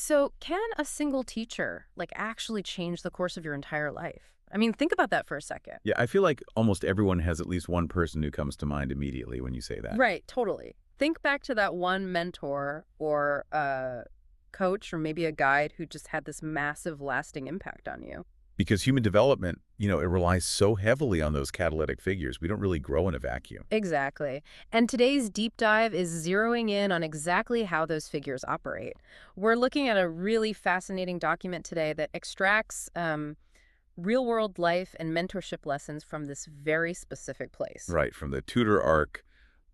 So can a single teacher, like, actually change the course of your entire life? I mean, think about that for a second. Yeah, I feel like almost everyone has at least one person who comes to mind immediately when you say that. Right, totally. Think back to that one mentor or coach or maybe a guide who just had this massive lasting impact on you. Because human development, it relies so heavily on those catalytic figures. We don't really grow in a vacuum. Exactly. And today's deep dive is zeroing in on exactly how those figures operate. We're looking at a really fascinating document today that extracts real-world life and mentorship lessons from this very specific place. Right, from the tutor arc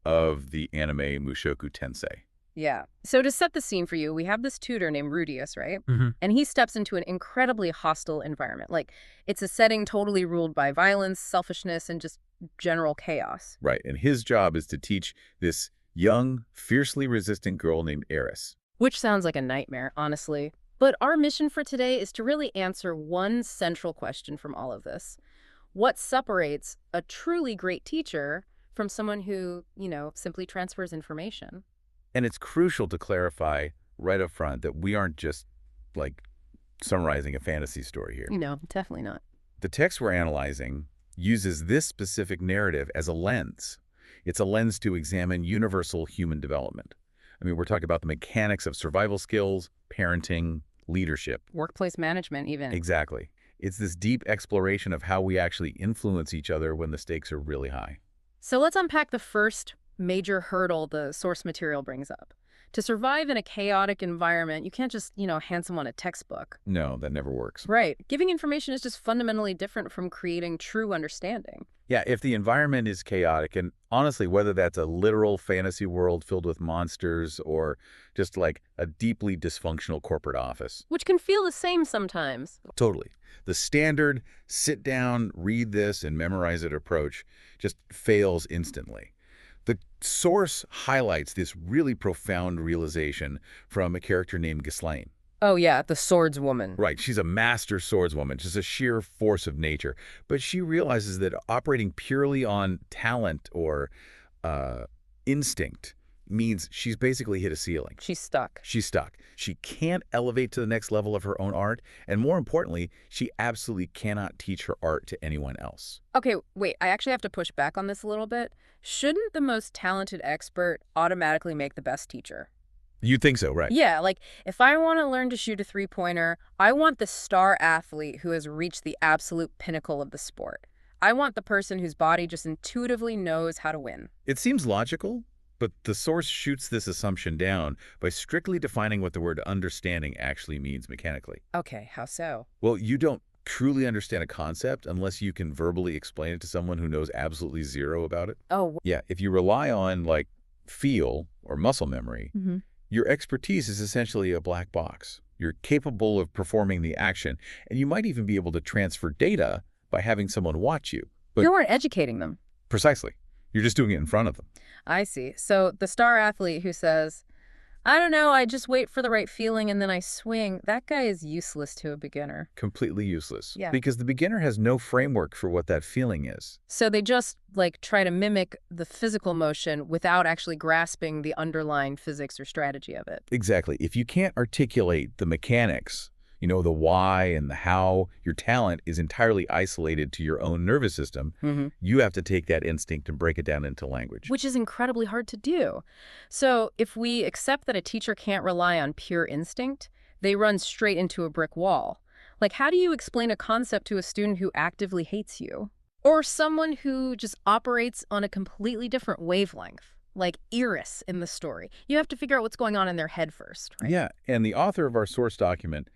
of the anime Mushoku Tensei. Yeah. So to set the scene for you, we have this tutor named Rudeus, right? Mm-hmm. And he steps into an incredibly hostile environment. Like, it's a setting totally ruled by violence, selfishness, and just general chaos. Right, and his job is to teach this young, fiercely resistant girl named Eris. Which sounds like a nightmare, honestly. But our mission for today is to really answer one central question from all of this. What separates a truly great teacher from someone who, simply transfers information? And it's crucial to clarify right up front that we aren't just, like, summarizing a fantasy story here. No, definitely not. The text we're analyzing uses this specific narrative as a lens. It's a lens to examine universal human development. I mean, we're talking about the mechanics of survival skills, parenting, leadership. Workplace management, even. Exactly. It's this deep exploration of how we actually influence each other when the stakes are really high. So let's unpack the first major hurdle the source material brings up. To survive in a chaotic environment, you can't just, hand someone a textbook. No, that never works. Right. Giving information is just fundamentally different from creating true understanding. Yeah, if the environment is chaotic, and honestly, whether that's a literal fantasy world filled with monsters or just like a deeply dysfunctional corporate office. Which can feel the same sometimes. Totally. The standard sit down, read this, and memorize it approach just fails instantly. The source highlights this really profound realization from a character named Ghislaine. Oh, yeah, the swordswoman. Right, she's a master swordswoman, just a sheer force of nature. But she realizes that operating purely on talent or instinct means she's basically hit a ceiling. She's stuck. She's stuck. She can't elevate to the next level of her own art, and more importantly, she absolutely cannot teach her art to anyone else. Okay, wait, I actually have to push back on this a little bit. Shouldn't the most talented expert automatically make the best teacher? You'd think so, right? Yeah, like, if I want to learn to shoot a three-pointer, I want the star athlete who has reached the absolute pinnacle of the sport. I want the person whose body just intuitively knows how to win. It seems logical, but the source shoots this assumption down by strictly defining what the word understanding actually means mechanically. Okay, how so? Well, you don't truly understand a concept unless you can verbally explain it to someone who knows absolutely zero about it. Oh, Yeah, if you rely on, like, feel or muscle memory, mm-hmm. your expertise is essentially a black box. You're capable of performing the action, and you might even be able to transfer data by having someone watch you. But You weren't educating them. precisely. You're just doing it in front of them. I see. So the star athlete who says, I don't know, I just wait for the right feeling and then I swing, that guy is useless to a beginner. Completely useless. Yeah. Because the beginner has no framework for what that feeling is. So they just, try to mimic the physical motion without actually grasping the underlying physics or strategy of it. Exactly. If you can't articulate the mechanics, the why and the how, your talent is entirely isolated to your own nervous system. Mm-hmm. You have to take that instinct and break it down into language. Which is incredibly hard to do. So if we accept that a teacher can't rely on pure instinct, they run straight into a brick wall. Like, how do you explain a concept to a student who actively hates you? Or someone who just operates on a completely different wavelength, like Eris in the story? You have to figure out what's going on in their head first, right? Yeah, and the author of our source document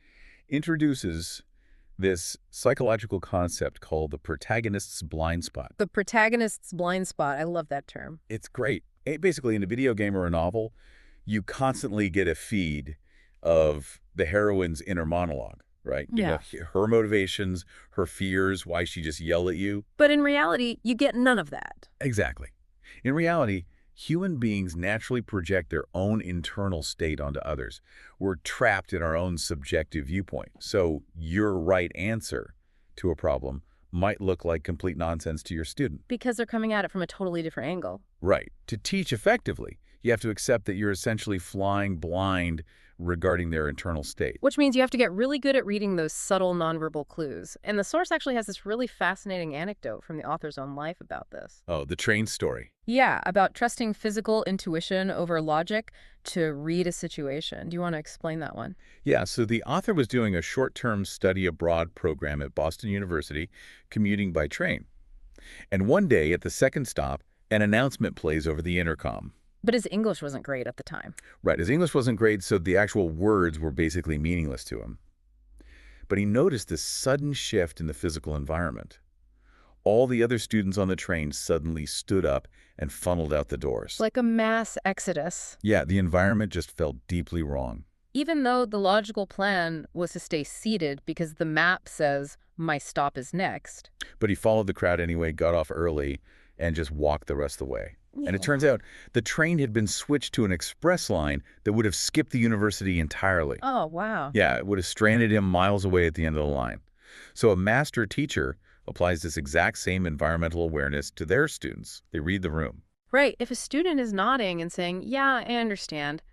introduces this psychological concept called the protagonist's blind spot. The protagonist's blind spot. I love that term. It's great. Basically, in a video game or a novel, you constantly get a feed of the heroine's inner monologue, right? Yeah. Her motivations, her fears, why she just yelled at you. But in reality, you get none of that. Exactly. In reality, human beings naturally project their own internal state onto others. We're trapped in our own subjective viewpoint. So your right answer to a problem might look like complete nonsense to your student. Because they're coming at it from a totally different angle. Right. To teach effectively, you have to accept that you're essentially flying blind regarding their internal state. Which means you have to get really good at reading those subtle nonverbal clues. And the source actually has this really fascinating anecdote from the author's own life about this. Oh, the train story. Yeah, about trusting physical intuition over logic to read a situation. Do you want to explain that one? Yeah, so the author was doing a short-term study abroad program at Boston University, commuting by train. And one day, at the second stop, an announcement plays over the intercom. But his English wasn't great at the time. Right, his English wasn't great, so the actual words were basically meaningless to him. But he noticed this sudden shift in the physical environment. All the other students on the train suddenly stood up and funneled out the doors. Like a mass exodus. Yeah, the environment just felt deeply wrong. Even though the logical plan was to stay seated because the map says, my stop is next. But he followed the crowd anyway, got off early, and just walked the rest of the way. And it turns out the train had been switched to an express line that would have skipped the university entirely. Oh, wow. Yeah, it would have stranded him miles away at the end of the line. So a master teacher applies this exact same environmental awareness to their students. They read the room. Right. If a student is nodding and saying, yeah, I understand,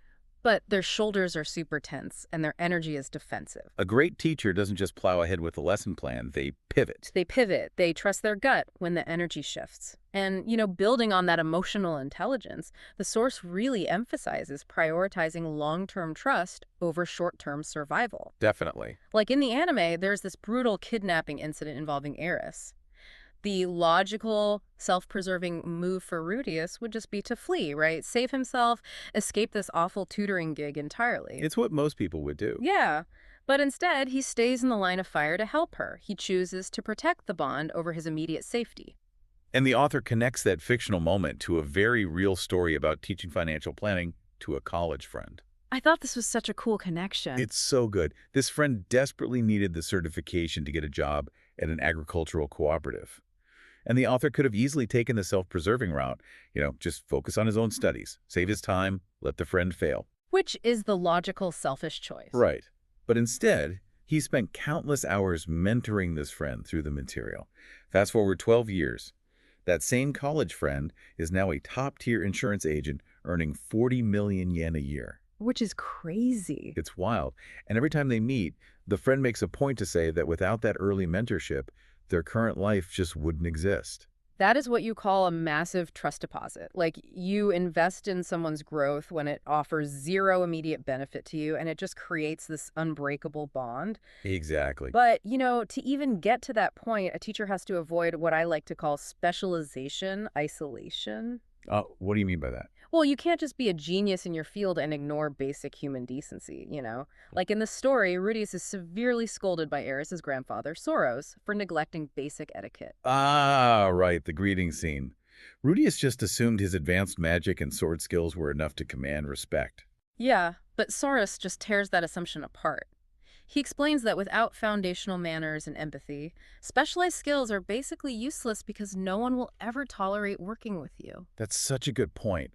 but their shoulders are super tense and their energy is defensive. A great teacher doesn't just plow ahead with the lesson plan, they pivot. They pivot. They trust their gut when the energy shifts. And, building on that emotional intelligence, the source really emphasizes prioritizing long-term trust over short-term survival. Definitely. Like in the anime, there's this brutal kidnapping incident involving Eris. The logical, self-preserving move for Rudeus would just be to flee, right? Save himself, escape this awful tutoring gig entirely. It's what most people would do. Yeah, but instead, he stays in the line of fire to help her. He chooses to protect the bond over his immediate safety. And the author connects that fictional moment to a very real story about teaching financial planning to a college friend. I thought this was such a cool connection. It's so good. This friend desperately needed the certification to get a job at an agricultural cooperative. And the author could have easily taken the self-preserving route, just focus on his own studies, save his time, let the friend fail. Which is the logical, selfish choice. Right. But instead, he spent countless hours mentoring this friend through the material. Fast forward 12 years. That same college friend is now a top-tier insurance agent earning 40 million yen a year. Which is crazy. It's wild. And every time they meet, the friend makes a point to say that without that early mentorship, their current life just wouldn't exist. That is what you call a massive trust deposit. Like, you invest in someone's growth when it offers zero immediate benefit to you, and it just creates this unbreakable bond. Exactly. But, to even get to that point, a teacher has to avoid what I like to call specialization, isolation. What do you mean by that? Well, you can't just be a genius in your field and ignore basic human decency, Like in the story, Rudeus is severely scolded by Eris's grandfather, Soros, for neglecting basic etiquette. Ah, right, the greeting scene. Rudeus just assumed his advanced magic and sword skills were enough to command respect. Yeah, but Soros just tears that assumption apart. He explains that without foundational manners and empathy, specialized skills are basically useless because no one will ever tolerate working with you. That's such a good point.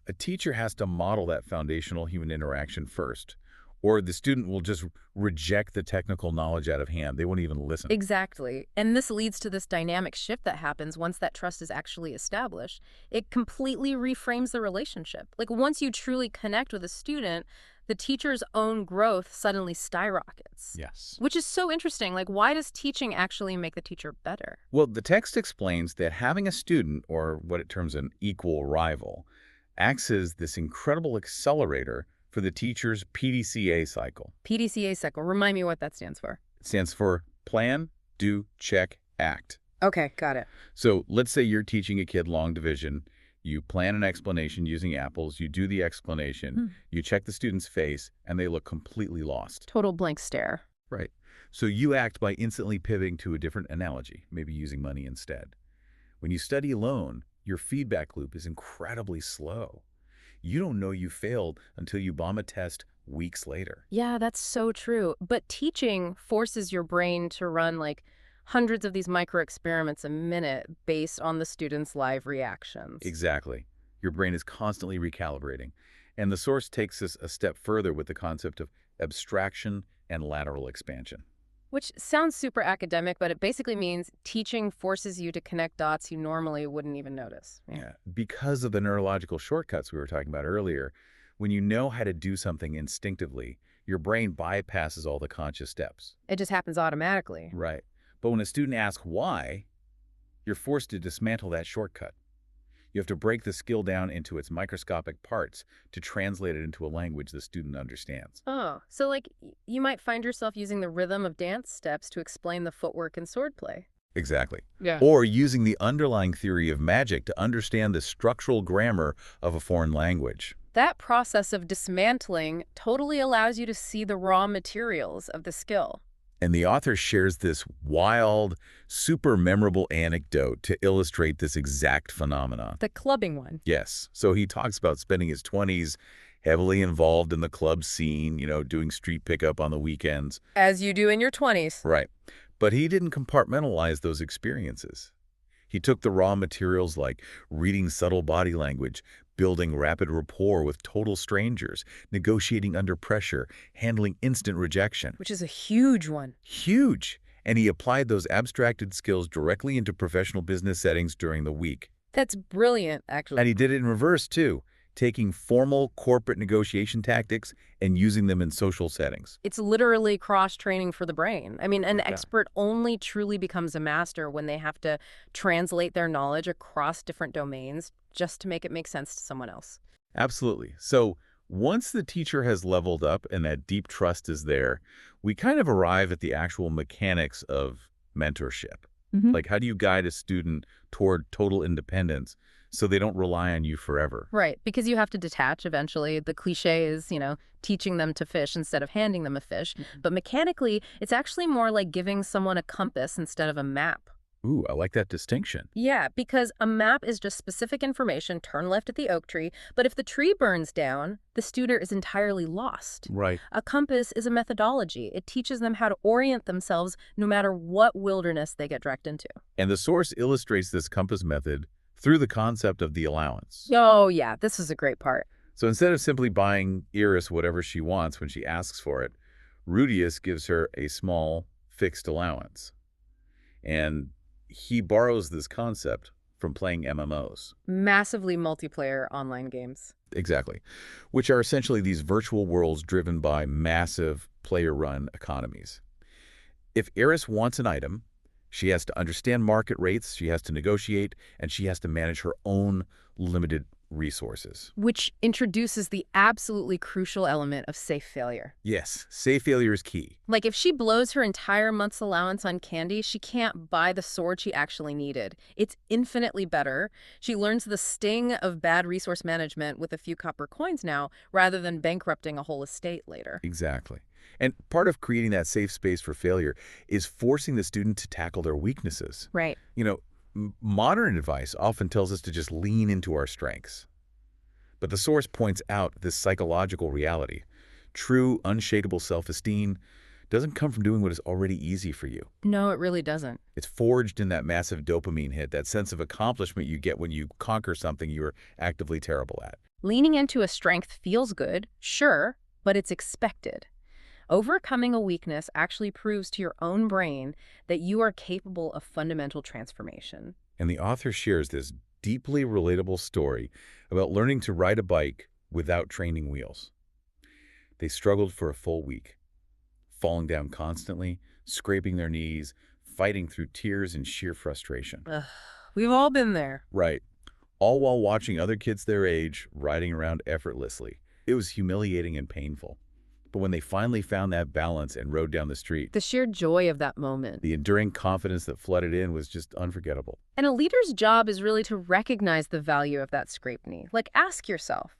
A teacher has to model that foundational human interaction first, or the student will just reject the technical knowledge out of hand. They won't even listen. Exactly. And this leads to this dynamic shift that happens once that trust is actually established. It completely reframes the relationship. Like, once you truly connect with a student, the teacher's own growth suddenly skyrockets. Yes. Which is so interesting. Like, why does teaching actually make the teacher better? Well, the text explains that having a student, or what it terms an equal rival, acts as this incredible accelerator for the teacher's PDCA cycle. PDCA cycle. Remind me what that stands for. It stands for plan, do, check, act. Okay, got it. So let's say you're teaching a kid long division. You plan an explanation using apples. You do the explanation. You check the student's face, and they look completely lost. Total blank stare. Right. So you act by instantly pivoting to a different analogy, maybe using money instead. When you study alone, your feedback loop is incredibly slow. You don't know you failed until you bomb a test weeks later. Yeah, that's so true. But teaching forces your brain to run like hundreds of these micro experiments a minute based on the student's live reactions. Exactly. Your brain is constantly recalibrating. And the source takes us a step further with the concept of abstraction and lateral expansion. Which sounds super academic, but it basically means teaching forces you to connect dots you normally wouldn't even notice. Yeah. Because of the neurological shortcuts we were talking about earlier, when you know how to do something instinctively, Your brain bypasses all the conscious steps. It just happens automatically. Right. But when a student asks why, you're forced to dismantle that shortcut. You have to break the skill down into its microscopic parts to translate it into a language the student understands. Oh, so like you might find yourself using the rhythm of dance steps to explain the footwork in swordplay. Exactly. Yeah. Or using the underlying theory of magic to understand the structural grammar of a foreign language. That process of dismantling totally allows you to see the raw materials of the skill. And the author shares this wild, super memorable anecdote to illustrate this exact phenomenon. The clubbing one. Yes. So he talks about spending his 20s heavily involved in the club scene, doing street pickup on the weekends. As you do in your 20s. Right. But he didn't compartmentalize those experiences. He took the raw materials like reading subtle body language, building rapid rapport with total strangers, negotiating under pressure, handling instant rejection. Which is a huge one. Huge! And he applied those abstracted skills directly into professional business settings during the week. That's brilliant, actually. And he did it in reverse, too, taking formal corporate negotiation tactics and using them in social settings. It's literally cross-training for the brain. I mean, an expert only truly becomes a master when they have to translate their knowledge across different domains just to make it make sense to someone else. Absolutely. So once the teacher has leveled up and that deep trust is there, we kind of arrive at the actual mechanics of mentorship. Like, how do you guide a student toward total independence so they don't rely on you forever? Right, because you have to detach eventually. The cliche is, teaching them to fish instead of handing them a fish. But mechanically, it's actually more like giving someone a compass instead of a map. Ooh, I like that distinction. Yeah, because a map is just specific information, turn left at the oak tree, but if the tree burns down, the student is entirely lost. Right. A compass is a methodology. It teaches them how to orient themselves no matter what wilderness they get dragged into. And the source illustrates this compass method through the concept of the allowance. Oh, yeah, this is a great part. So instead of simply buying Iris whatever she wants when she asks for it, Rudeus gives her a small, fixed allowance. And he borrows this concept from playing MMOs. Massively multiplayer online games. Exactly. Which are essentially these virtual worlds driven by massive player-run economies. If Iris wants an item, she has to understand market rates, she has to negotiate, and she has to manage her own limited resources. Which introduces the absolutely crucial element of safe failure. Yes, safe failure is key. Like if she blows her entire month's allowance on candy, she can't buy the sword she actually needed. It's infinitely better. She learns the sting of bad resource management with a few copper coins now, rather than bankrupting a whole estate later. Exactly. And part of creating that safe space for failure is forcing the student to tackle their weaknesses. Right. Modern advice often tells us to just lean into our strengths. But the source points out this psychological reality. True, unshakable self-esteem doesn't come from doing what is already easy for you. No, it really doesn't. It's forged in that massive dopamine hit, that sense of accomplishment you get when you conquer something you're actively terrible at. Leaning into a strength feels good, sure, but it's expected. Overcoming a weakness actually proves to your own brain that you are capable of fundamental transformation. And the author shares this deeply relatable story about learning to ride a bike without training wheels. They struggled for a full week, falling down constantly, scraping their knees, fighting through tears and sheer frustration. Ugh, we've all been there. Right. All while watching other kids their age riding around effortlessly. It was humiliating and painful. But when they finally found that balance and rode down the street, The sheer joy of that moment. the enduring confidence that flooded in was just unforgettable. And a leader's job is really to recognize the value of that scraped knee. Like, ask yourself,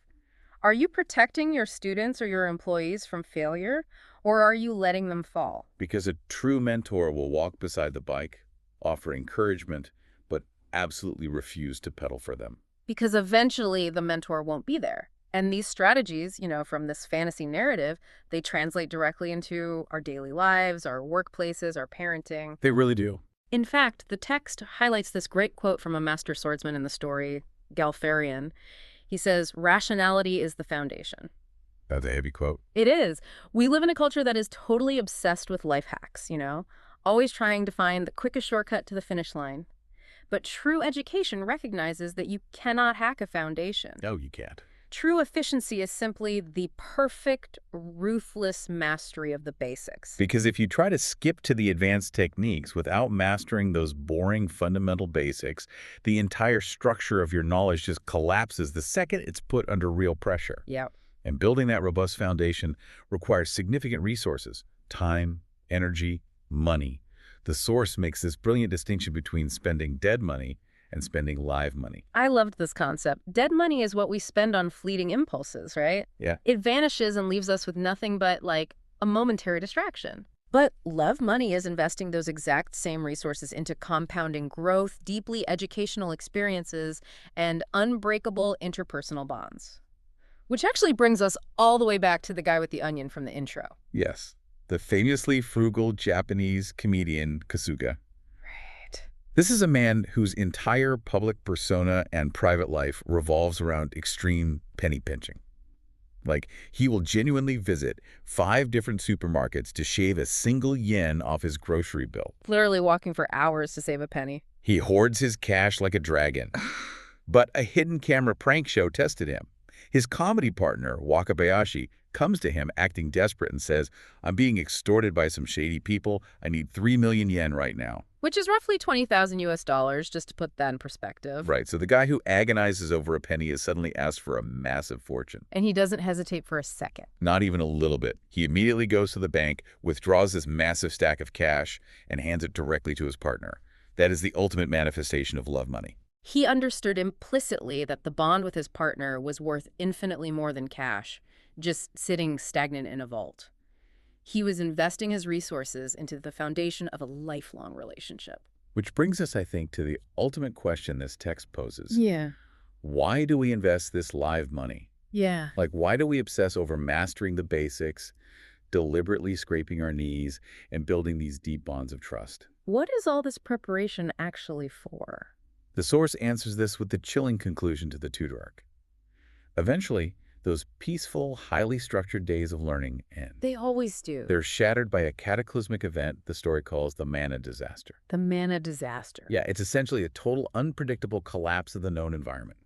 are you protecting your students or your employees from failure, or are you letting them fall? Because a true mentor will walk beside the bike, offer encouragement, but absolutely refuse to pedal for them. Because eventually the mentor won't be there. And these strategies, from this fantasy narrative, they translate directly into our daily lives, our workplaces, our parenting. They really do. In fact, the text highlights this great quote from a master swordsman in the story, Galfarian. He says, "Rationality is the foundation." That's a heavy quote. It is. We live in a culture that is totally obsessed with life hacks, always trying to find the quickest shortcut to the finish line. But true education recognizes that you cannot hack a foundation. No, you can't. True efficiency is simply the perfect, ruthless mastery of the basics. Because if you try to skip to the advanced techniques without mastering those boring fundamental basics, the entire structure of your knowledge just collapses the second it's put under real pressure. Yep. And building that robust foundation requires significant resources, time, energy, money. The source makes this brilliant distinction between spending dead money and spending live money. I loved this concept. Dead money is what we spend on fleeting impulses, right? Yeah. It vanishes and leaves us with nothing but, like, a momentary distraction. But love money is investing those exact same resources into compounding growth, deeply educational experiences, and unbreakable interpersonal bonds. Which actually brings us all the way back to the guy with the onion from the intro. Yes. The famously frugal Japanese comedian Kasuga. Right. This is a man whose entire public persona and private life revolves around extreme penny pinching. Like, he will genuinely visit 5 different supermarkets to shave a single yen off his grocery bill. Literally walking for hours to save a penny. He hoards his cash like a dragon. But a hidden camera prank show tested him. His comedy partner, Wakabayashi, comes to him acting desperate and says, "I'm being extorted by some shady people. I need 3 million yen right now." Which is roughly 20,000 US dollars, just to put that in perspective. Right, so the guy who agonizes over a penny is suddenly asked for a massive fortune. And he doesn't hesitate for a second. Not even a little bit. He immediately goes to the bank, withdraws this massive stack of cash, and hands it directly to his partner. That is the ultimate manifestation of love money. He understood implicitly that the bond with his partner was worth infinitely more than cash, just sitting stagnant in a vault. He was investing his resources into the foundation of a lifelong relationship. Which brings us, I think, to the ultimate question this text poses. Yeah. Why do we invest this live money? Yeah. Like, why do we obsess over mastering the basics, deliberately scraping our knees, and building these deep bonds of trust? What is all this preparation actually for? The source answers this with the chilling conclusion to the tutor arc. Eventually, those peaceful, highly structured days of learning end. They always do. They're shattered by a cataclysmic event the story calls the mana disaster. The mana disaster. Yeah, it's essentially a total unpredictable collapse of the known environment.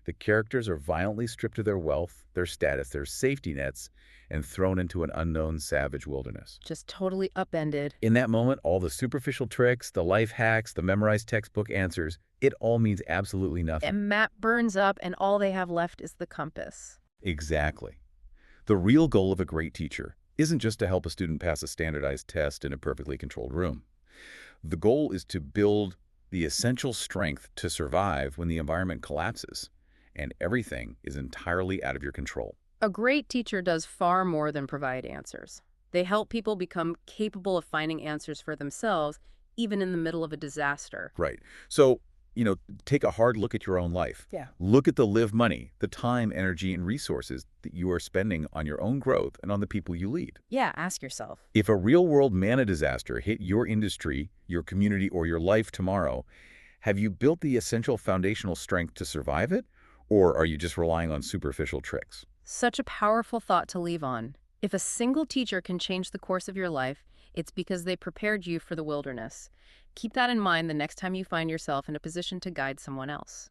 The characters are violently stripped of their wealth, their status, their safety nets, and thrown into an unknown savage wilderness. Just totally upended. In that moment, all the superficial tricks, the life hacks, the memorized textbook answers, it all means absolutely nothing. And map burns up and all they have left is the compass. Exactly. The real goal of a great teacher isn't just to help a student pass a standardized test in a perfectly controlled room. The goal is to build the essential strength to survive when the environment collapses and everything is entirely out of your control. A great teacher does far more than provide answers. They help people become capable of finding answers for themselves, even in the middle of a disaster. Right. So, take a hard look at your own life. Yeah. Look at the live money, the time, energy, and resources that you are spending on your own growth and on the people you lead. Yeah, ask yourself. If a real-world mana disaster hit your industry, your community, or your life tomorrow, have you built the essential foundational strength to survive it? Or are you just relying on superficial tricks? Such a powerful thought to leave on. If a single teacher can change the course of your life, it's because they prepared you for the wilderness. Keep that in mind the next time you find yourself in a position to guide someone else.